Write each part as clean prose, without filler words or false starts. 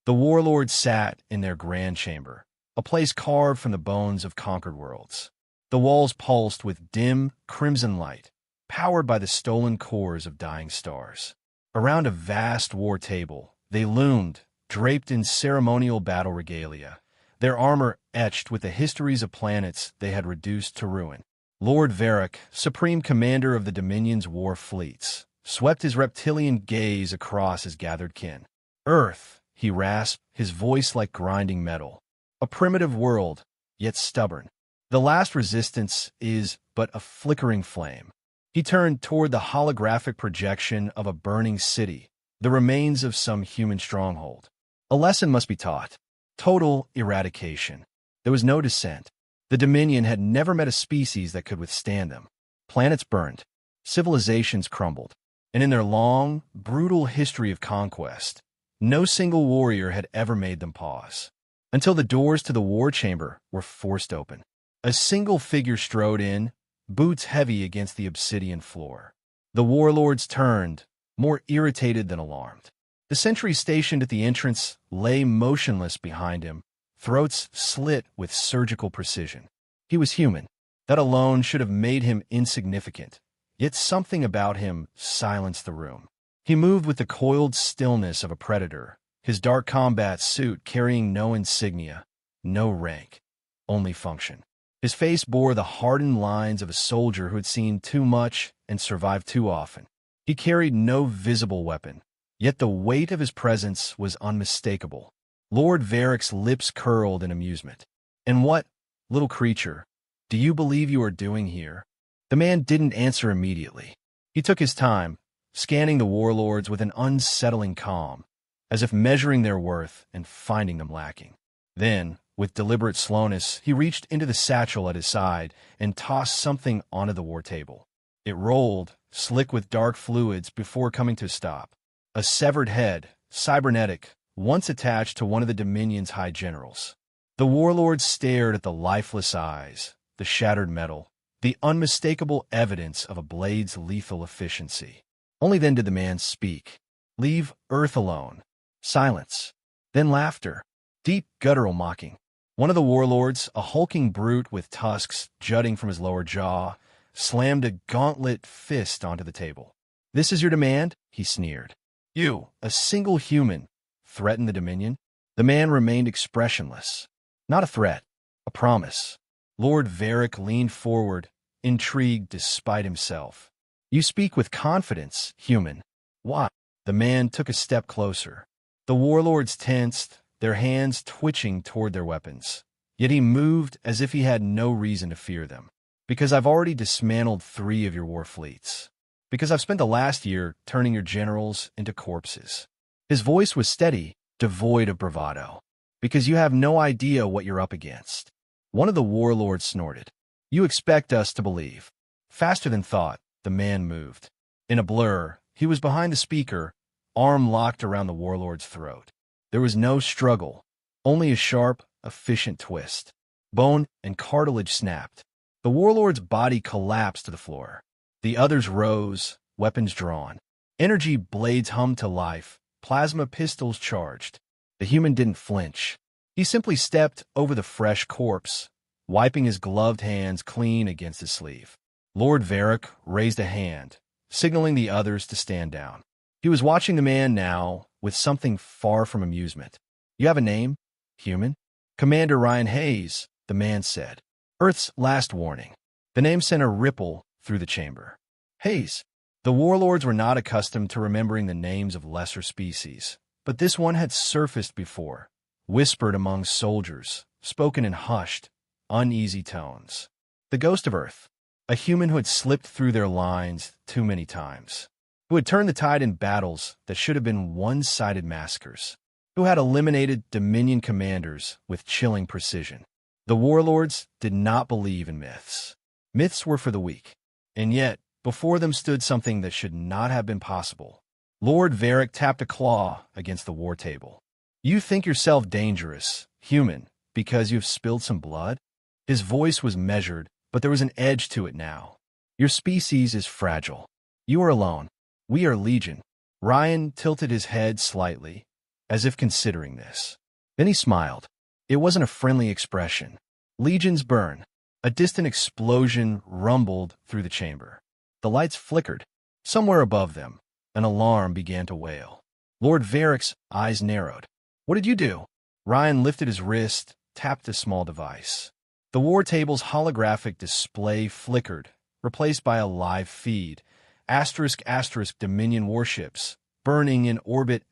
The warlords sat in their grand chamber, a place carved from the bones of conquered worlds. The walls pulsed with dim, crimson light, powered by the stolen cores of dying stars. Around a vast war table, they loomed, draped in ceremonial battle regalia, their armor etched with the histories of planets they had reduced to ruin. Lord Varric, supreme commander of the Dominion's war fleets, swept his reptilian gaze across his gathered kin. Earth, he rasped, his voice like grinding metal. A primitive world, yet stubborn. The last resistance is but a flickering flame. He turned toward the holographic projection of a burning city, the remains of some human stronghold. A lesson must be taught. Total eradication. There was no dissent. The Dominion had never met a species that could withstand them. Planets burned. Civilizations crumbled. And in their long, brutal history of conquest, no single warrior had ever made them pause. Until the doors to the war chamber were forced open. A single figure strode in, boots heavy against the obsidian floor. The warlords turned, more irritated than alarmed. The sentries stationed at the entrance lay motionless behind him, throats slit with surgical precision. He was human. That alone should have made him insignificant, yet something about him silenced the room. He moved with the coiled stillness of a predator, his dark combat suit carrying no insignia, no rank, only function. His face bore the hardened lines of a soldier who had seen too much and survived too often. He carried no visible weapon, yet the weight of his presence was unmistakable. Lord Varric's lips curled in amusement. "And what, little creature, do you believe you are doing here?" The man didn't answer immediately. He took his time, scanning the warlords with an unsettling calm, as if measuring their worth and finding them lacking. Then, with deliberate slowness, he reached into the satchel at his side and tossed something onto the war table. It rolled, slick with dark fluids, before coming to a stop. A severed head, cybernetic, once attached to one of the Dominion's high generals. The warlords stared at the lifeless eyes, the shattered metal, the unmistakable evidence of a blade's lethal efficiency. Only then did the man speak. "Leave Earth alone." Silence. Then laughter. Deep, guttural mocking. One of the warlords, a hulking brute with tusks jutting from his lower jaw, slammed a gauntlet fist onto the table. "This is your demand?" he sneered. "You, a single human, threaten the Dominion?" The man remained expressionless. Not a threat, a promise. Lord Varric leaned forward, intrigued despite himself. "You speak with confidence, human. Why?" The man took a step closer. The warlords tensed, their hands twitching toward their weapons. Yet he moved as if he had no reason to fear them. "Because I've already dismantled 3 of your war fleets. Because I've spent the last year turning your generals into corpses." His voice was steady, devoid of bravado. "Because you have no idea what you're up against." One of the warlords snorted. "You expect us to believe." Faster than thought, the man moved. In a blur, he was behind the speaker, arm locked around the warlord's throat. There was no struggle, only a sharp, efficient twist. Bone and cartilage snapped. The warlord's body collapsed to the floor. The others rose, weapons drawn. Energy blades hummed to life, plasma pistols charged. The human didn't flinch. He simply stepped over the fresh corpse, wiping his gloved hands clean against his sleeve. Lord Varric raised a hand, signaling the others to stand down. He was watching the man now with something far from amusement. "You have a name, human?" "Commander Ryan Hayes," the man said. "Earth's last warning." The name sent a ripple through the chamber. Hayes. The warlords were not accustomed to remembering the names of lesser species, but this one had surfaced before, whispered among soldiers, spoken in hushed, uneasy tones. The ghost of Earth, a human who had slipped through their lines too many times, who had turned the tide in battles that should have been one-sided massacres, who had eliminated Dominion commanders with chilling precision. The warlords did not believe in myths. Myths were for the weak. And yet, before them stood something that should not have been possible. Lord Varric tapped a claw against the war table. "You think yourself dangerous, human, because you've spilled some blood?" His voice was measured, but there was an edge to it now. "Your species is fragile. You are alone. We are legion." Ryan tilted his head slightly, as if considering this. Then he smiled. It wasn't a friendly expression. Legions burn. A distant explosion rumbled through the chamber. The lights flickered. Somewhere above them, an alarm began to wail. Lord Varric's eyes narrowed. "What did you do?" Ryan lifted his wrist, tapped a small device. The war table's holographic display flickered, replaced by a live feed. *** Dominion warships, burning in orbit ***.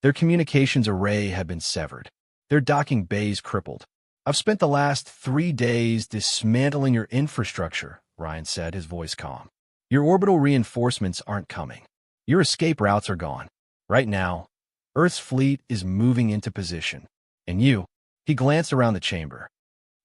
Their communications array had been severed. Their docking bays crippled. "I've spent the last 3 days dismantling your infrastructure," Ryan said, his voice calm. "Your orbital reinforcements aren't coming. Your escape routes are gone. Right now, Earth's fleet is moving into position. And you," he glanced around the chamber,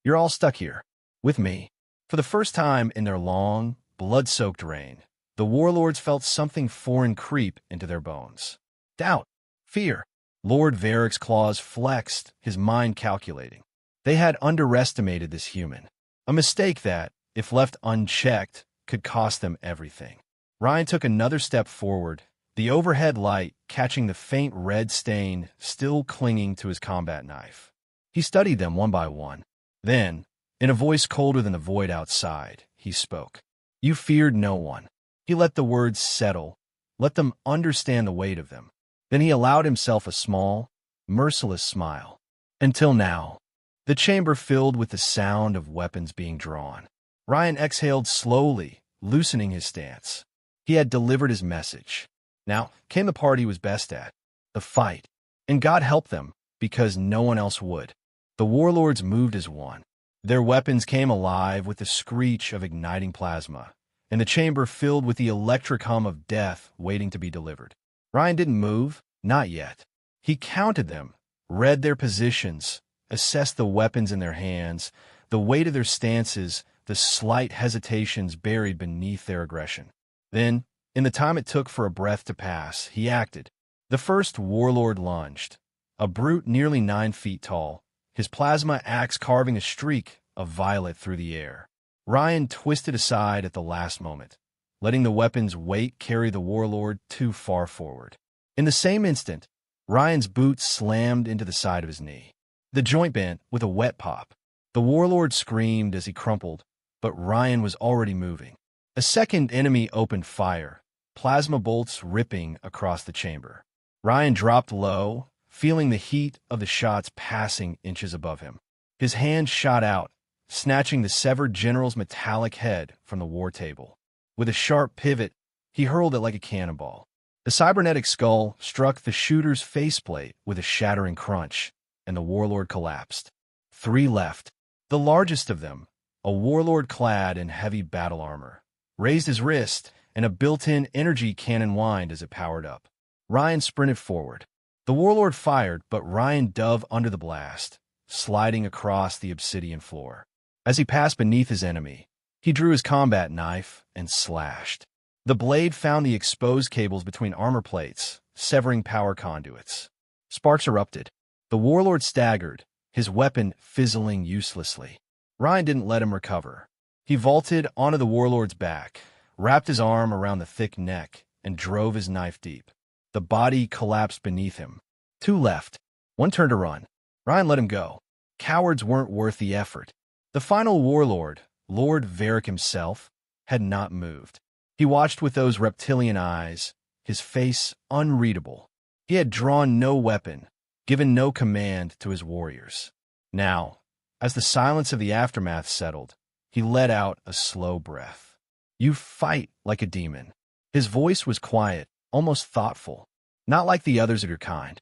"you're all stuck here, with me." For the first time in their long, blood-soaked reign, the warlords felt something foreign creep into their bones. Doubt. Fear. Lord Varric's claws flexed, his mind calculating. They had underestimated this human. A mistake that, if left unchecked, could cost them everything. Ryan took another step forward, the overhead light catching the faint red stain still clinging to his combat knife. He studied them one by one. Then, in a voice colder than the void outside, he spoke. "You feared no one." He let the words settle, let them understand the weight of them. Then he allowed himself a small, merciless smile. Until now. The chamber filled with the sound of weapons being drawn. Ryan exhaled slowly, loosening his stance. He had delivered his message. Now came the part he was best at, the fight. And God helped them, because no one else would. The warlords moved as one. Their weapons came alive with the screech of igniting plasma, and the chamber filled with the electric hum of death waiting to be delivered. Ryan didn't move, not yet. He counted them, read their positions, assessed the weapons in their hands, the weight of their stances, the slight hesitations buried beneath their aggression. Then, in the time it took for a breath to pass, he acted. The first warlord lunged, a brute nearly 9 feet tall, his plasma axe carving a streak of violet through the air. Ryan twisted aside at the last moment, letting the weapon's weight carry the warlord too far forward. In the same instant, Ryan's boot slammed into the side of his knee. The joint bent with a wet pop. The warlord screamed as he crumpled, but Ryan was already moving. A second enemy opened fire, plasma bolts ripping across the chamber. Ryan dropped low, feeling the heat of the shots passing inches above him. His hand shot out, snatching the severed general's metallic head from the war table. With a sharp pivot, he hurled it like a cannonball. The cybernetic skull struck the shooter's faceplate with a shattering crunch, and the warlord collapsed. 3 left. The largest of them, a warlord clad in heavy battle armor, raised his wrist, and a built-in energy cannon whined as it powered up. Ryan sprinted forward. The warlord fired, but Ryan dove under the blast, sliding across the obsidian floor. As he passed beneath his enemy, he drew his combat knife and slashed. The blade found the exposed cables between armor plates, severing power conduits. Sparks erupted. The warlord staggered, his weapon fizzling uselessly. Ryan didn't let him recover. He vaulted onto the warlord's back, wrapped his arm around the thick neck, and drove his knife deep. The body collapsed beneath him. 2 left. One turned to run. Ryan let him go. Cowards weren't worth the effort. The final warlord, Lord Varric himself, had not moved. He watched with those reptilian eyes, his face unreadable. He had drawn no weapon, given no command to his warriors. Now, as the silence of the aftermath settled, he let out a slow breath. "You fight like a demon." His voice was quiet, almost thoughtful, not like the others of your kind.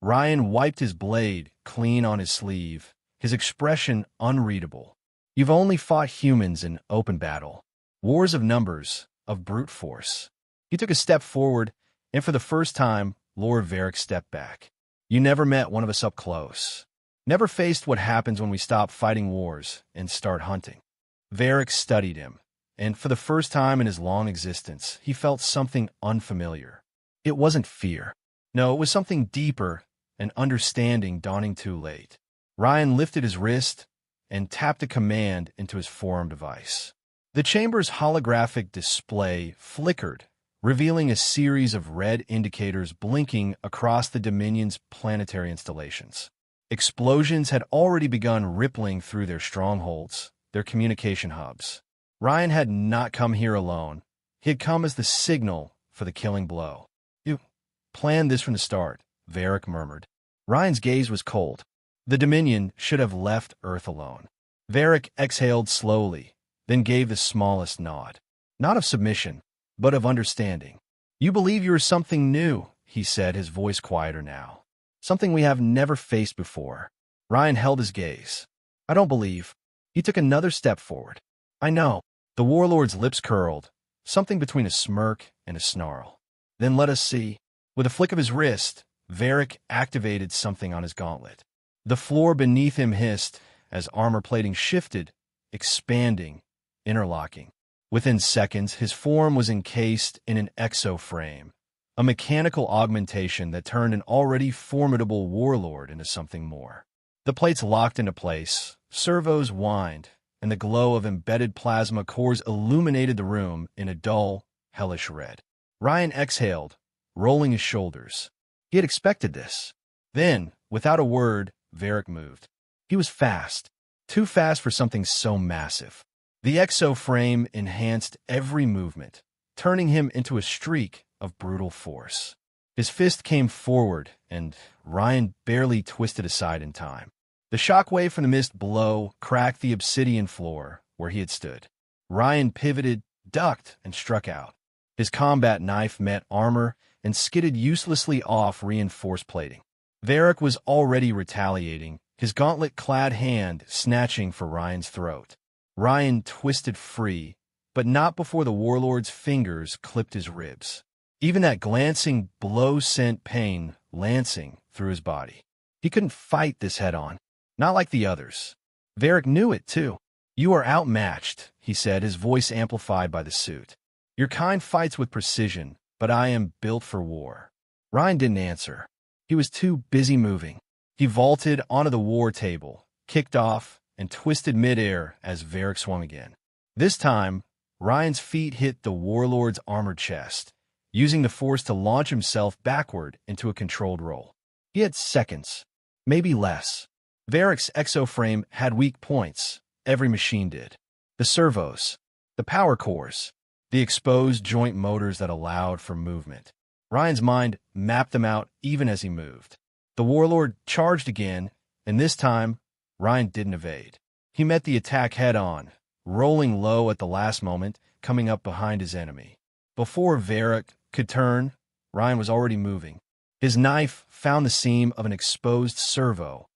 Ryan wiped his blade clean on his sleeve, his expression unreadable. "You've only fought humans in open battle. Wars of numbers, of brute force." He took a step forward, and for the first time, Lord Varric stepped back. "You never met one of us up close. Never faced what happens when we stop fighting wars and start hunting." Varric studied him, and for the first time in his long existence, he felt something unfamiliar. It wasn't fear. No, it was something deeper, an understanding dawning too late. Ryan lifted his wrist and tapped a command into his forearm device. The chamber's holographic display flickered, revealing a series of red indicators blinking across the Dominion's planetary installations. Explosions had already begun rippling through their strongholds, their communication hubs. Ryan had not come here alone. He had come as the signal for the killing blow. "You planned this from the start," Varric murmured. Ryan's gaze was cold. The Dominion should have left Earth alone. Varric exhaled slowly, then gave the smallest nod. Not of submission, but of understanding. "You believe you are something new," he said, his voice quieter now. "Something we have never faced before." Ryan held his gaze. "I don't believe." He took another step forward. "I know." The warlord's lips curled, something between a smirk and a snarl. "Then let us see." With a flick of his wrist, Varric activated something on his gauntlet. The floor beneath him hissed as armor plating shifted, expanding, interlocking. Within seconds, his form was encased in an exoframe, a mechanical augmentation that turned an already formidable warlord into something more. The plates locked into place, servos whined, and the glow of embedded plasma cores illuminated the room in a dull, hellish red. Ryan exhaled, rolling his shoulders. He had expected this. Then, without a word, Varric moved. He was fast, too fast for something so massive. The exoframe enhanced every movement, turning him into a streak of brutal force. His fist came forward, and Ryan barely twisted aside in time. The shockwave from the mist below cracked the obsidian floor where he had stood. Ryan pivoted, ducked, and struck out. His combat knife met armor and skidded uselessly off reinforced plating. Varric was already retaliating, his gauntlet-clad hand snatching for Ryan's throat. Ryan twisted free, but not before the warlord's fingers clipped his ribs. Even that glancing blow sent pain lancing through his body. He couldn't fight this head-on. Not like the others. Varric knew it, too. "You are outmatched," he said, his voice amplified by the suit. "Your kind fights with precision, but I am built for war." Ryan didn't answer. He was too busy moving. He vaulted onto the war table, kicked off, and twisted midair as Varric swung again. This time, Ryan's feet hit the warlord's armored chest, using the force to launch himself backward into a controlled roll. He had seconds, maybe less. Varric's exoframe had weak points. Every machine did. The servos, the power cores, the exposed joint motors that allowed for movement. Ryan's mind mapped them out even as he moved. The warlord charged again, and this time, Ryan didn't evade. He met the attack head-on, rolling low at the last moment, coming up behind his enemy. Before Varric could turn, Ryan was already moving. His knife found the seam of an exposed servo,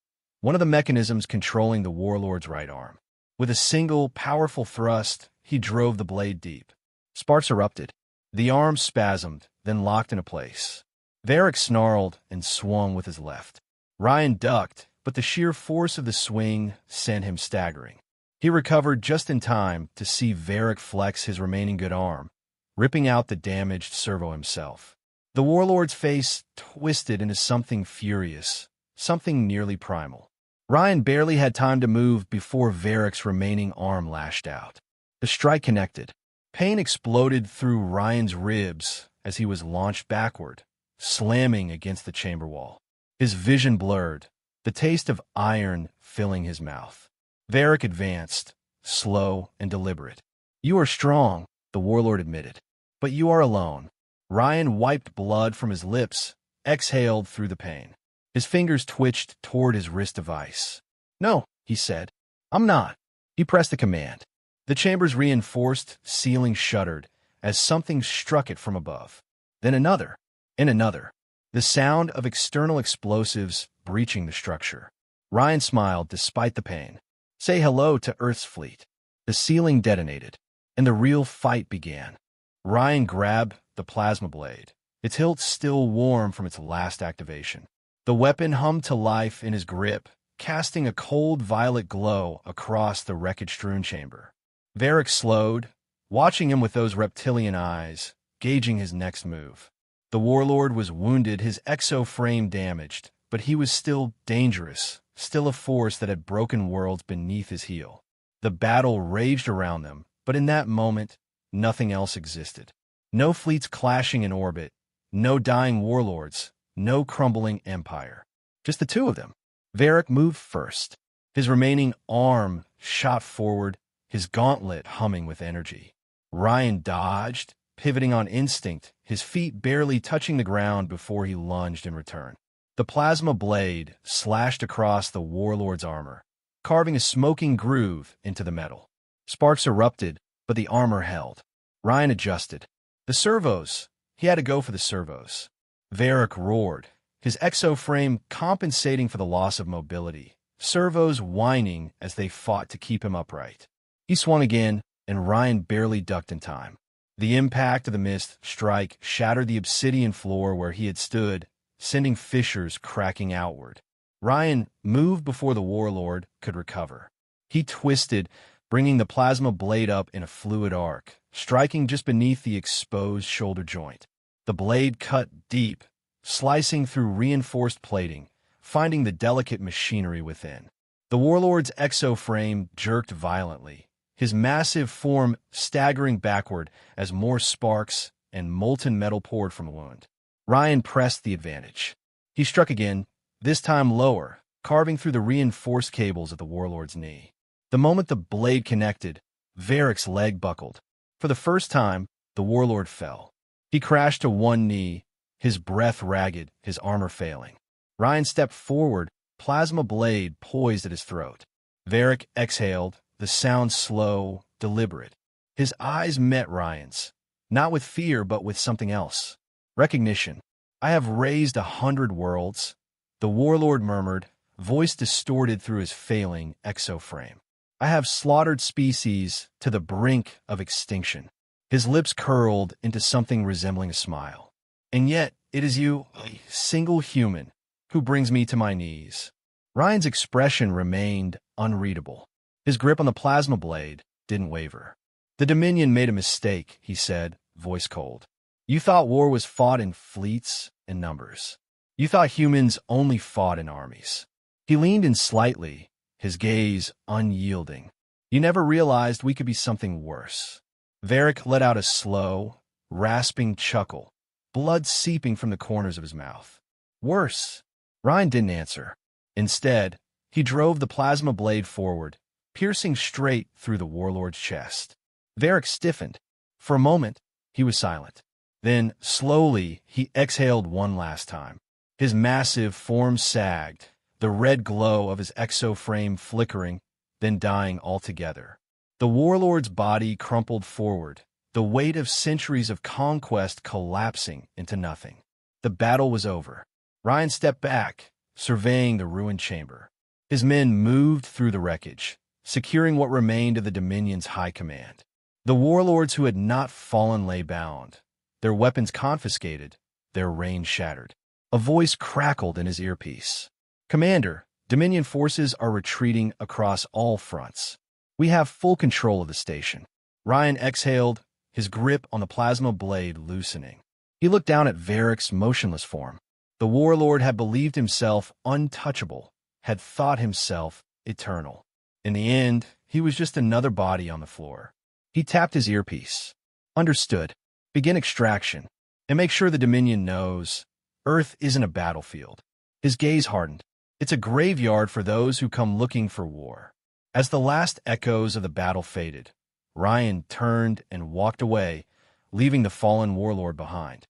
one of the mechanisms controlling the warlord's right arm. With a single, powerful thrust, he drove the blade deep. Sparks erupted. The arm spasmed, then locked into place. Varric snarled and swung with his left. Ryan ducked, but the sheer force of the swing sent him staggering. He recovered just in time to see Varric flex his remaining good arm, ripping out the damaged servo himself. The warlord's face twisted into something furious, something nearly primal. Ryan barely had time to move before Varric's remaining arm lashed out. The strike connected. Pain exploded through Ryan's ribs as he was launched backward, slamming against the chamber wall. His vision blurred, the taste of iron filling his mouth. Varric advanced, slow and deliberate. "You are strong," the warlord admitted. "But you are alone." Ryan wiped blood from his lips, exhaled through the pain. His fingers twitched toward his wrist device. "No," he said. "I'm not." He pressed the command. The chamber's reinforced ceiling shuddered as something struck it from above. Then another, and another. The sound of external explosives breaching the structure. Ryan smiled despite the pain. "Say hello to Earth's fleet." The ceiling detonated, and the real fight began. Ryan grabbed the plasma blade, its hilt still warm from its last activation. The weapon hummed to life in his grip, casting a cold violet glow across the wreckage-strewn chamber. Varric slowed, watching him with those reptilian eyes, gauging his next move. The warlord was wounded, his exoframe damaged, but he was still dangerous, still a force that had broken worlds beneath his heel. The battle raged around them, but in that moment, nothing else existed. No fleets clashing in orbit, no dying warlords, no crumbling empire. Just the two of them. Varric moved first. His remaining arm shot forward, his gauntlet humming with energy. Ryan dodged, pivoting on instinct, his feet barely touching the ground before he lunged in return. The plasma blade slashed across the warlord's armor, carving a smoking groove into the metal. Sparks erupted, but the armor held. Ryan adjusted. The servos. He had to go for the servos. Varric roared, his exoframe compensating for the loss of mobility, servos whining as they fought to keep him upright. He swung again, and Ryan barely ducked in time. The impact of the missed strike shattered the obsidian floor where he had stood, sending fissures cracking outward. Ryan moved before the warlord could recover. He twisted, bringing the plasma blade up in a fluid arc, striking just beneath the exposed shoulder joint. The blade cut deep, slicing through reinforced plating, finding the delicate machinery within. The warlord's exoframe jerked violently, his massive form staggering backward as more sparks and molten metal poured from the wound. Ryan pressed the advantage. He struck again, this time lower, carving through the reinforced cables at the warlord's knee. The moment the blade connected, Varric's leg buckled. For the first time, the warlord fell. He crashed to one knee, his breath ragged, his armor failing. Ryan stepped forward, plasma blade poised at his throat. Varric exhaled, the sound slow, deliberate. His eyes met Ryan's, not with fear but with something else. Recognition. I have raised 100 worlds, the warlord murmured, voice distorted through his failing exoframe. I have slaughtered species to the brink of extinction. His lips curled into something resembling a smile. And yet, it is you, a single human, who brings me to my knees. Ryan's expression remained unreadable. His grip on the plasma blade didn't waver. The Dominion made a mistake, he said, voice cold. You thought war was fought in fleets and numbers. You thought humans only fought in armies. He leaned in slightly, his gaze unyielding. You never realized we could be something worse. Varric let out a slow, rasping chuckle, blood seeping from the corners of his mouth. Worse. Ryan didn't answer. Instead, he drove the plasma blade forward, piercing straight through the warlord's chest. Varric stiffened. For a moment, he was silent. Then, slowly, he exhaled one last time. His massive form sagged, the red glow of his exoframe flickering, then dying altogether. The warlord's body crumpled forward, the weight of centuries of conquest collapsing into nothing. The battle was over. Ryan stepped back, surveying the ruined chamber. His men moved through the wreckage, securing what remained of the Dominion's high command. The warlords who had not fallen lay bound, their weapons confiscated, their reign shattered. A voice crackled in his earpiece. Commander, Dominion forces are retreating across all fronts. We have full control of the station. Ryan exhaled, his grip on the plasma blade loosening. He looked down at Varric's motionless form. The warlord had believed himself untouchable, had thought himself eternal. In the end, he was just another body on the floor. He tapped his earpiece. Understood. Begin extraction. And make sure the Dominion knows Earth isn't a battlefield. His gaze hardened. It's a graveyard for those who come looking for war. As the last echoes of the battle faded, Ryan turned and walked away, leaving the fallen warlord behind.